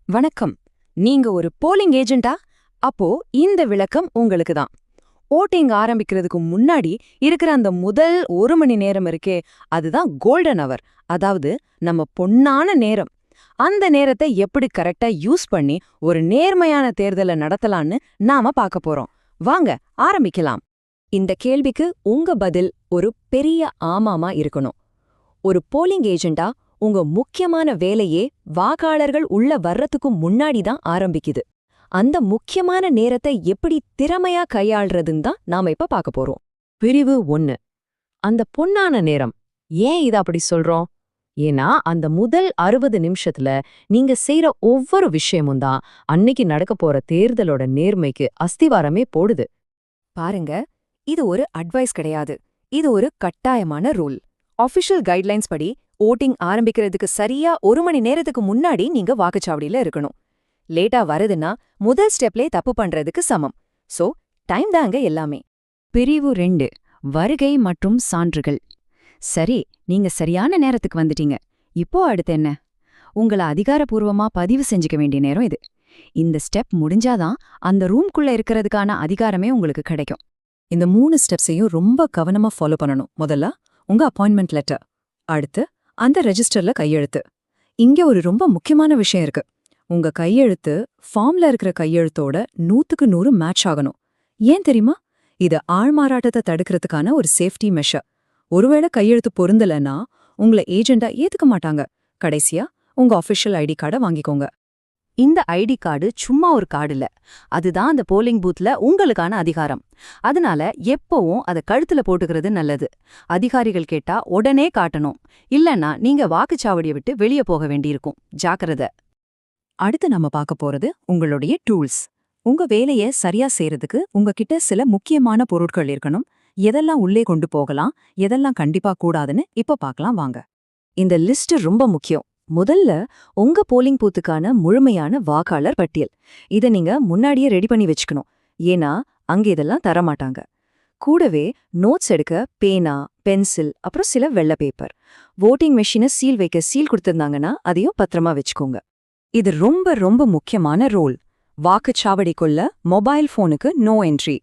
வணக்கம். நீங்க ஒரு போலிங் ஏஜென்ட்டா? அப்போ இந்த விளக்கம் உங்களுக்கு தான். ஓட்டிங் ஆரம்பிக்கிறதுக்கு முன்னாடி இருக்கிற அந்த முதல் 1 மணி நேரம் இருக்கே, அதுதான் கோல்டன் அவர். அதாவது நம்ம பொன்னான நேரம். அந்த நேரத்தை எப்படி கரெக்டா யூஸ் பண்ணி ஒரு நேர்மையான தேர்தலை நடத்தலான்னு நாம பார்க்க போறோம். வாங்க ஆரம்பிக்கலாம். இந்த கேள்விக்கு உங்க பதில் ஒரு பெரிய ஆமாமா இருக்கணும். ஒரு போலிங் ஏஜென்ட்டா உங்க முக்கியமான வேலையே வாக்காளர்கள் உள்ள வர்றதுக்கு முன்னாடி தான் ஆரம்பிக்குது. அந்த முக்கியமான நேரத்தை எப்படி திறமையா கையாள்றதுன்னு தான் நாம இப்ப பார்க்க போறோம். பிரிவு 1. அந்த பொன்னான நேரம். ஏன் இத அப்படி சொல்றோம்? ஏன்னா அந்த முதல் 60 நிமிஷத்துல நீங்க செய்யற ஒவ்வொரு விஷயமும் தான் அன்னைக்கு நடக்க போற தேர்தலோட நேர்மைக்கு அஸ்திவாரமே போடுது. பாருங்க, இது ஒரு அட்வைஸ் கிடையாது. இது ஒரு கட்டாயமான ரூல். ஆஃபிஷியல் கைட்லைன்ஸ் படி ஓட்டிங் ஆரம்பிக்கிறதுக்கு சரியா 1 மணி நேரத்துக்கு முன்னாடி நீங்க வாக்குச்சாவடியில இருக்கணும். லேட்டா வருதுன்னா முதல் ஸ்டெப்லே தப்பு பண்றதுக்கு சமம். சோ டைம் தாங்க எல்லாமே. பிரிவு 2. வருகை மற்றும் சான்றுகள். சரி, நீங்க சரியான நேரத்துக்கு வந்துட்டீங்க. இப்போ அடுத்து என்ன? உங்கள அதிகாரப்பூர்வமா பதிவு செஞ்சுக்க வேண்டிய நேரம் இது. இந்த ஸ்டெப் முடிஞ்சாதான் அந்த ரூம்குள்ள இருக்கிறதுக்கான அதிகாரமே உங்களுக்கு கிடைக்கும். இந்த 3 ஸ்டெப்ஸையும் ரொம்ப கவனமா ஃபாலோ பண்ணணும். முதல்ல உங்க அப்பாயின்மெண்ட் லெட்டர். அடுத்து அந்த ரெஜிஸ்டர்ல கையெழுத்து. இங்க ஒரு ரொம்ப முக்கியமான விஷயம் இருக்கு. உங்க கையெழுத்து ஃபார்ம்ல இருக்கிற கையெழுத்தோட 100க்கு 100 மேட்ச் ஆகணும். ஏன் தெரியுமா? இது ஆள்மாறாட்டத்தை தடுக்கிறதுக்கான ஒரு சேஃப்டி மெஷர். ஒருவேளை கையெழுத்து பொருந்தலன்னா உங்களை ஏஜெண்டா ஏத்துக்க மாட்டாங்க. கடைசியா உங்க ஆஃபிஷியல் ஐடி கார்டை வாங்கிக்கோங்க. இந்த ஐடி கார்டு சும்மா ஒரு கார்டு இல்ல. அதுதான் அந்த போலிங் பூத்ல உங்களுக்கான அதிகாரம். அதனால எப்பவும் அதை கழுத்துல போட்டுக்கிறது நல்லது. அதிகாரிகள் கேட்டா உடனே காட்டணும். இல்லன்னா நீங்க வாக்குச்சாவடியை விட்டு வெளியே போக வேண்டியிருக்கும். ஜாக்கிரதை. அடுத்து நம்ம பார்க்க போறது உங்களுடைய டூல்ஸ். உங்க வேலையை சரியா செய்யறதுக்கு உங்ககிட்ட சில முக்கியமான பொருட்கள் இருக்கணும். எதெல்லாம் உள்ளே கொண்டு போகலாம், எதெல்லாம் கண்டிப்பா கூடாதுன்னு இப்ப பார்க்கலாம் வாங்க. இந்த லிஸ்ட் ரொம்ப முக்கியம். முதல்ல உங்க போலிங் பூத்துக்கான முழுமையான வாக்காளர் பட்டியல். இதை நீங்க முன்னாடியே ரெடி பண்ணி வச்சுக்கணும். ஏன்னா அங்க இதெல்லாம் தரமாட்டாங்க. கூடவே நோட்ஸ் எடுக்க பேனா, பென்சில், அப்புறம் சில வெள்ளை பேப்பர். வோட்டிங் மெஷினை சீல் வைக்க சீல் கொடுத்திருந்தாங்கன்னா அதையும் பத்திரமா வச்சுக்கோங்க. இது ரொம்ப ரொம்ப முக்கியமான ரோல். வாக்குச்சாவடிக்குள்ள மொபைல் போனுக்கு நோ என்ட்ரி.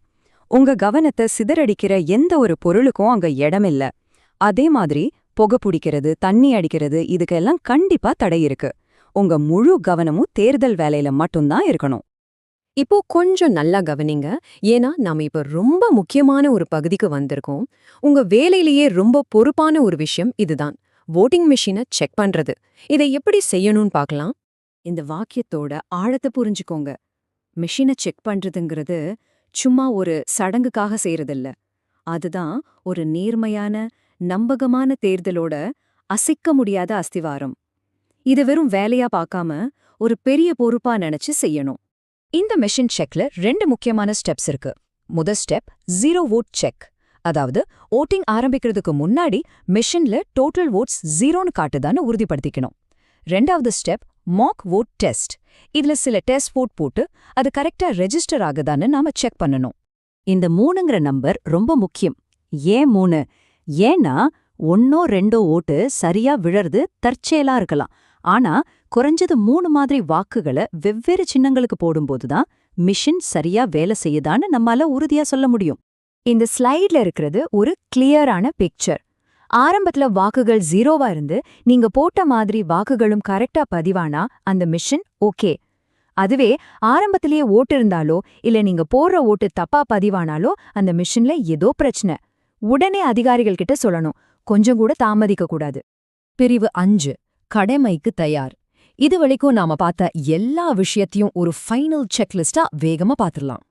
உங்க கவனத்தை சிதறடிக்கிற எந்த ஒரு பொருளுக்கும் அங்க இடமில்ல. அதே மாதிரி புகை பிடிக்கிறது, தண்ணி அடிக்கிறது, இதுக்கெல்லாம் கண்டிப்பா தடை இருக்கு. உங்க முழு கவனமும் தேர்தல் வேலையில மட்டும்தான் இருக்கணும். இப்போ கொஞ்சம் நல்லா கவனிங்க. ஏன்னா நாம இப்ப ரொம்ப முக்கியமான ஒரு பகுதிக்கு வந்திருக்கோம். உங்க வேலையிலேயே ரொம்ப பொறுப்பான ஒரு விஷயம் இதுதான். வோட்டிங் மெஷினை செக் பண்றது. இதை எப்படி செய்யணும்னு பார்க்கலாம். இந்த வாக்கியத்தோட ஆழத்தை புரிஞ்சுக்கோங்க. மெஷினை செக் பண்றதுங்கிறது சும்மா ஒரு சடங்குக்காக செய்யறதில்ல. அதுதான் ஒரு நேர்மையான நம்பகமான தேர்தலோட அசைக்க முடியாத அஸ்திவாரம். இது வெறும் வேலையா பார்க்காம ஒரு பெரிய பொறுப்பா நினைச்சு செய்யணும். இந்த மெஷின் செக்ல 2 முக்கியமான ஸ்டெப்ஸ் இருக்கு. முதல் ஸ்டெப் 0 வோட் செக். அதாவது ஓட்டிங் ஆரம்பிக்கிறதுக்கு முன்னாடி மெஷின்ல டோட்டல் வோட்ஸ் 0ன்னு காட்டுதான்னு உறுதிப்படுத்திக்கணும். 2வது ஸ்டெப் மாக் வோட் டெஸ்ட். இதுல சில டெஸ்ட் வோட் போட்டு அது கரெக்டா ரெஜிஸ்டர் ஆகுதான்னு நாம செக் பண்ணணும். இந்த 3ங்கிற நம்பர் ரொம்ப முக்கியம். ஏன் 3? ஏன்னா 1ஓ 2ஓ ஓட்டு சரியா விழறது தற்செயலா இருக்கலாம். ஆனா குறைஞ்சது 3 மாதிரி வாக்குகளை வெவ்வேறு சின்னங்களுக்கு போடும்போதுதான் மிஷின் சரியா வேலை செய்யுதான்னு நம்மால உறுதியா சொல்ல முடியும். இந்த ஸ்லைட்ல இருக்கிறது ஒரு கிளியரான பிக்சர். ஆரம்பத்துல வாக்குகள் 0வா இருந்து நீங்க போட்ட மாதிரி வாக்குகளும் கரெக்டா பதிவானா அந்த மிஷின் ஓகே. அதுவே ஆரம்பத்திலேயே ஓட்டு இருந்தாலோ இல்ல நீங்க போடுற ஓட்டு தப்பா பதிவானாலோ அந்த மிஷின்ல ஏதோ பிரச்சனை. உடனே அதிகாரிகள் கிட்ட சொல்லணும். கொஞ்சம் கூட தாமதிக்க கூடாது. பிரிவு 5. கடமைக்கு தயார். இது வரைக்கும் நாம பார்த்த எல்லா விஷயத்தையும் ஒரு ஃபைனல் செக்லிஸ்டா வேகமா பாத்துடலாம்.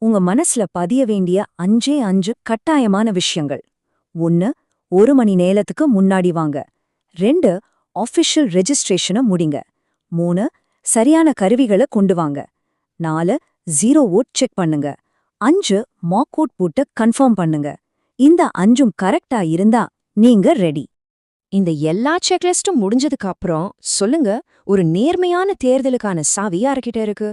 உங்க மனசுல பதிய வேண்டிய 5 கட்டாயமான விஷயங்கள். 1. 1 மணி நேரத்துக்கு முன்னாடி வாங்க. 2. ஆஃபிஷியல் ரெஜிஸ்ட்ரேஷனை முடிங்க. 3. சரியான கருவிகளை கொண்டு வாங்க. 4. 0 வோட் செக் பண்ணுங்க. 5. மாக் வோட் போட்டு கன்ஃபார்ம் பண்ணுங்க. இந்த 5ம் கரெக்டா இருந்தா நீங்க ரெடி. இந்த எல்லா செக்லிஸ்டும் முடிஞ்சதுக்கு அப்புறம் சொல்லுங்க, ஒரு நேர்மையான தேர்தலுக்கான சாவி யார்கிட்ட இருக்கு?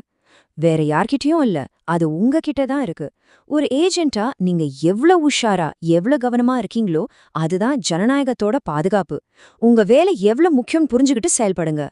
வேற யார்கிட்டயும் இல்ல, அது உங்ககிட்ட தான் இருக்கு. ஒரு ஏஜென்ட்டா நீங்க எவ்வளவு உஷாரா எவ்வளவு கவனமா இருக்கீங்களோ அதுதான் ஜனநாயகத்தோட பாதுகாப்பு. உங்க வேலை எவ்வளவு முக்கியம் புரிஞ்சுக்கிட்டு செயல்படுங்க.